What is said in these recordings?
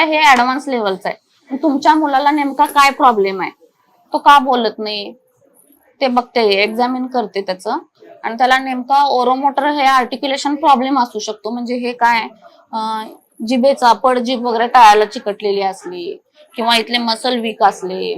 आहे हे ऍडव्हान्स लेवलचं आहे. तुमच्या मुलाला नेमका काय प्रॉब्लेम आहे, तो का बोलत नाही ते बघते, एक्झामिन करते त्याचं. आणि त्याला नेमका ओरोमोटर हे आर्टिक्युलेशन प्रॉब्लेम असू शकतो. म्हणजे हे काय, जिभेचा पडजीभ वगैरे टाळाला चिकटलेली असली किंवा इथले मसल वीक असले,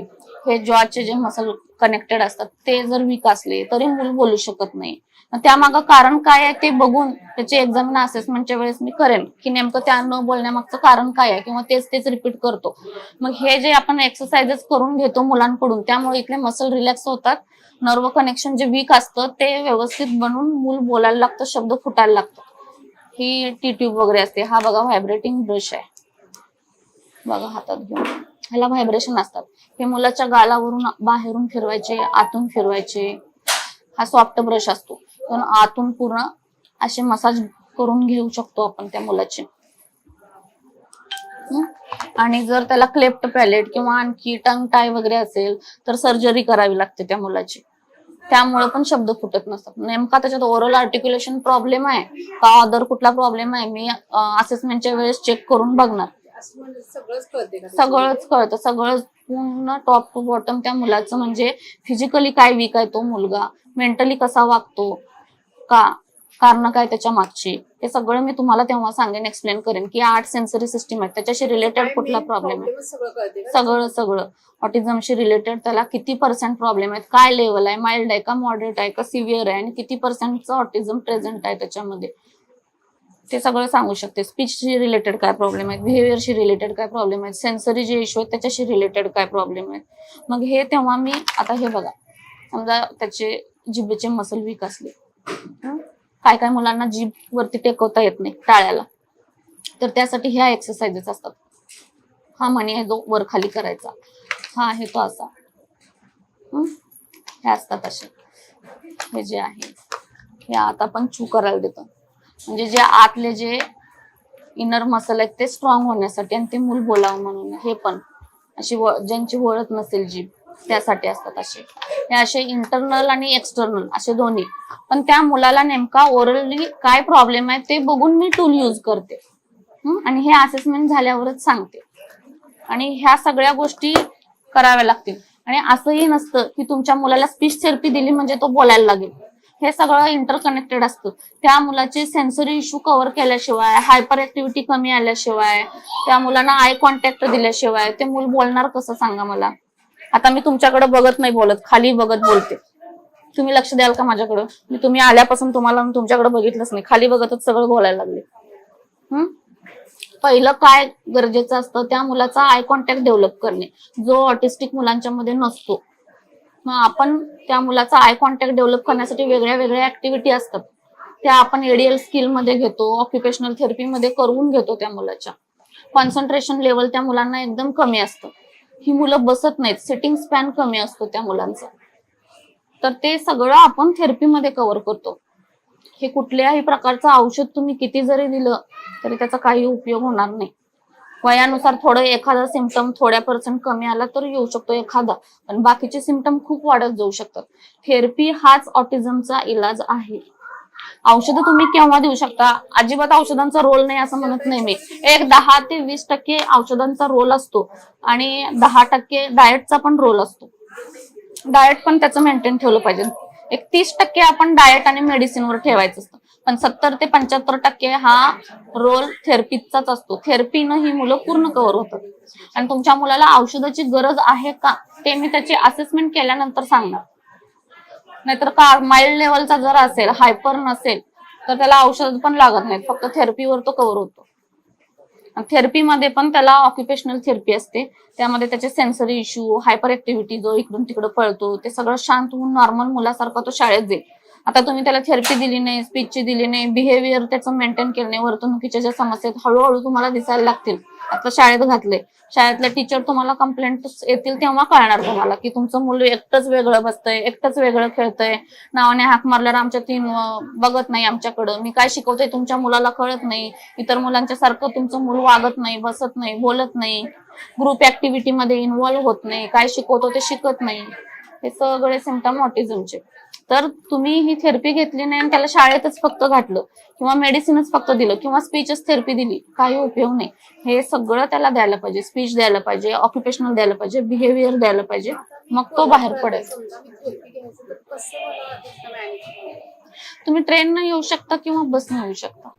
हे जॉचे जे मसल कनेक्टेड असतात ते जर वीक असले तरी मूल बोलू शकत नाही. त्यामागं कारण काय आहे ते बघून त्याचे एक्झामिन असेसमेंटच्या वेळेस मी करेन की नेमकं त्या न बोलण्यामागचं कारण काय आहे, किंवा तेच तेच रिपीट करतो. मग हे जे आपण एक्सरसाइजेस करून घेतो मुलांकडून, त्यामुळे इथले मसल रिलॅक्स होतात, नर्व कनेक्शन जे वीक असतं ते व्यवस्थित बनून मूल बोलायला लागतं, शब्द फुटायला लागतं. ही टी ट्यूब वगैरे असते. हा बघा व्हायब्रेटिंग ब्रश आहे, बघा हातात घेऊन, ह्याला व्हायब्रेशन असतात. हे मुलाच्या गालावरून बाहेरून फिरवायचे, आतून फिरवायचे. हा सॉफ्ट ब्रश असतो, पण आतून पूर्ण असे मसाज करून घेऊ शकतो आपण त्या मुलाचे. आणि जर त्याला क्लेफ्ट पॅलेट किंवा आणखी टंग टाय वगैरे असेल तर सर्जरी करावी लागते त्या मुलाची. त्यामुळे पण शब्द फुटत नसतात. नेमका त्याच्यात ओरल आर्टिक्युलेशन प्रॉब्लेम आहे का अदर कुठला प्रॉब्लेम आहे, मी असेसमेंटच्या वेळेस चेक करून बघणार. सगळंच कळतं, सगळं पूर्ण टॉप टू बॉटम त्या मुलाचं. म्हणजे फिजिकली काय वीक आहे तो मुलगा, मेंटली कसा वागतो, का कारण काय त्याच्या मागची, हे सगळं मी तुम्हाला तेव्हा सांगेन, एक्सप्लेन करेन की 8 सेन्सरी सिस्टीम आहे, त्याच्याशी रिलेटेड कुठला प्रॉब्लेम आहे, सगळं सगळं ऑटिझमशी रिलेटेड त्याला किती % प्रॉब्लेम आहेत, काय लेवल आहे, माइल्ड आहे का, मॉडरेट आहे का, सिव्हिअर आहे, आणि किती % ऑटिझम प्रेझेंट आहे त्याच्यामध्ये, ते सगळं सांगू शकते. स्पीचशी रिलेटेड काय प्रॉब्लेम आहेत, बिहेवियरशी रिलेटेड काय प्रॉब्लेम आहेत, सेन्सरी जे इश्यू आहेत त्याच्याशी रिलेटेड काय प्रॉब्लेम आहेत. मग हे तेव्हा मी आता हे बघा, समजा त्याचे जिभेचे मसल वीक असले, काय काय मुलांना जीभ वरती टेकवता येत नाही टाळ्याला, तर त्यासाठी ह्या एक्सरसाइजेस असतात. हा मणी आहे जो वर खाली करायचा, हा आहे तो असा, हे असतात असे. हे जे आहे हे आता आपण चू करायला देतो, म्हणजे जे आतले जे इनर मसल आहेत ते स्ट्रॉंग होण्यासाठी आणि ते मूल बोलावं म्हणून. हे पण अशी ज्यांची वळत नसेल जीभ त्यासाठी असतात असे. हे असे इंटरनल आणि एक्सटर्नल असे दोन्ही. पण त्या मुलाला नेमका ओरली काय प्रॉब्लेम आहे ते बघून मी टूल यूज करते आणि हे असेसमेंट झाल्यावरच सांगते. आणि ह्या सगळ्या गोष्टी कराव्या लागतील. आणि असंही नसतं की तुमच्या मुलाला स्पीच थेरपी दिली म्हणजे तो बोलायला लागेल. हे सगळं इंटरकनेक्टेड असतं. त्या मुलाचे सेन्सरी इश्यू कव्हर केल्याशिवाय, हायपर ऍक्टिव्हिटी कमी आल्याशिवाय, त्या मुलांना आय कॉन्टॅक्ट दिल्याशिवाय ते मूल बोलणार कसं सांगा मला. आता मी तुमच्याकडे बघत नाही बोलत, खाली बघत बोलते. तुम्ही लक्ष द्याल का माझ्याकडं? मी तुम्ही आल्यापासून तुम्हाला तुमच्याकडे बघितलंच नाही, खाली बघतच सगळं बोलायला लागले. पहिलं काय गरजेचं असतं, त्या मुलाचा आय कॉन्टॅक्ट डेव्हलप करणे, जो ऑटिस्टिक मुलांच्या मध्ये नसतो. मग आपण त्या मुलाचा आय कॉन्टॅक्ट डेव्हलप करण्यासाठी वेगळ्या वेगळ्या ऍक्टिव्हिटी असतात, त्या आपण एडीएल स्किल मध्ये घेतो, ऑक्युपेशनल थेरपी मध्ये करून घेतो. त्या मुलाच्या कॉन्सन्ट्रेशन लेवल त्या मुलांना एकदम कमी असतं, ही मुलं बसत नाहीत, सिटिंग स्पॅन कमी असतो त्या मुलांचा. तर ते सगळं आपण थेरपीमध्ये कव्हर करतो. हे कुठल्याही प्रकारचं औषध तुम्ही किती जरी दिलं तरी त्याचा काही उपयोग होणार नाही. वयानुसार थोडं एखादा सिम्पटम थोड्या % कमी आला तर येऊ शकतो एखादा, पण बाकीचे सिम्पटम खूप वाढत जाऊ शकतात. थेरपी हाच ऑटिझमचा इलाज आहे. औषधं तुम्ही केव्हा देऊ शकता, अजिबात औषधांचा रोल नाही असं म्हणत नाही मी. 10 ते 20% औषधांचा रोल असतो आणि 10% डाएटचा पण रोल असतो. डाएट पण त्याचं मेंटेन ठेवलं पाहिजे. 30% आपण डाएट आणि मेडिसिनवर ठेवायचं असतं, पण 70 ते 75% हा रोल थेरपीचाच असतो. थेरपीनं ही मुलं पूर्ण कव्हर होतात. आणि तुमच्या मुलाला औषधाची गरज आहे का ते मी त्याची असेसमेंट केल्यानंतर सांगणार. नाहीतर का माइल्ड लेवलचा जर असेल, हायपर नसेल तर त्याला औषध पण लागत नाहीत, फक्त थेरपीवर तो कव्हर होतो. थेरपीमध्ये पण त्याला ऑक्युपेशनल थेरपी असते, त्यामध्ये त्याचे सेन्सरी इश्यू, हायपर ऍक्टिव्हिटी जो इकडून तिकडे पळतो ते सगळं शांत होऊन नॉर्मल मुलासारखा तो शाळेत जाईल. आता तुम्ही त्याला थेरपी दिली नाही, स्पीचची दिली नाही, बिहेवियर त्याचं मेंटेन केलं नाही, वर्तणुकीच्या ज्या समस्या आहेत हळूहळू तुम्हाला दिसायला लागतील. आता शाळेत घातले, शाळेतले टीचर तुम्हाला कंप्लेंट येतील तेव्हा कळणार तुम्हाला की तुमचं मुलं एकटंच वेगळं बसतंय, एकटंच वेगळं खेळतंय, नावाने हाक मारल्यावर आमच्या तीन बघत नाही आमच्याकडं, मी काय शिकवतोय तुमच्या मुलाला कळत नाही, इतर मुलांच्या सारखं तुमचं मूल वागत नाही, बसत नाही, बोलत नाही, ग्रुप ऍक्टिव्हिटी मध्ये इन्व्हॉल्व्ह होत नाही, काय शिकवतो ते शिकत नाही. हे सगळे सिम्पटम ऑटिझमचे. तर तुम्ही ही थेरपी घेतली नाही आणि त्याला शाळेतच फक्त घातलं किंवा मेडिसिनच फक्त दिलं किंवा स्पीचच थेरपी दिली, काही उपयोग नाही. हे सगळं त्याला द्यायला पाहिजे. स्पीच द्यायला पाहिजे, ऑक्युपेशनल द्यायला पाहिजे, बिहेवियर द्यायला पाहिजे, मग तो बाहेर पडेल. तुम्ही ट्रेनने येऊ शकता किंवा बसने येऊ शकता.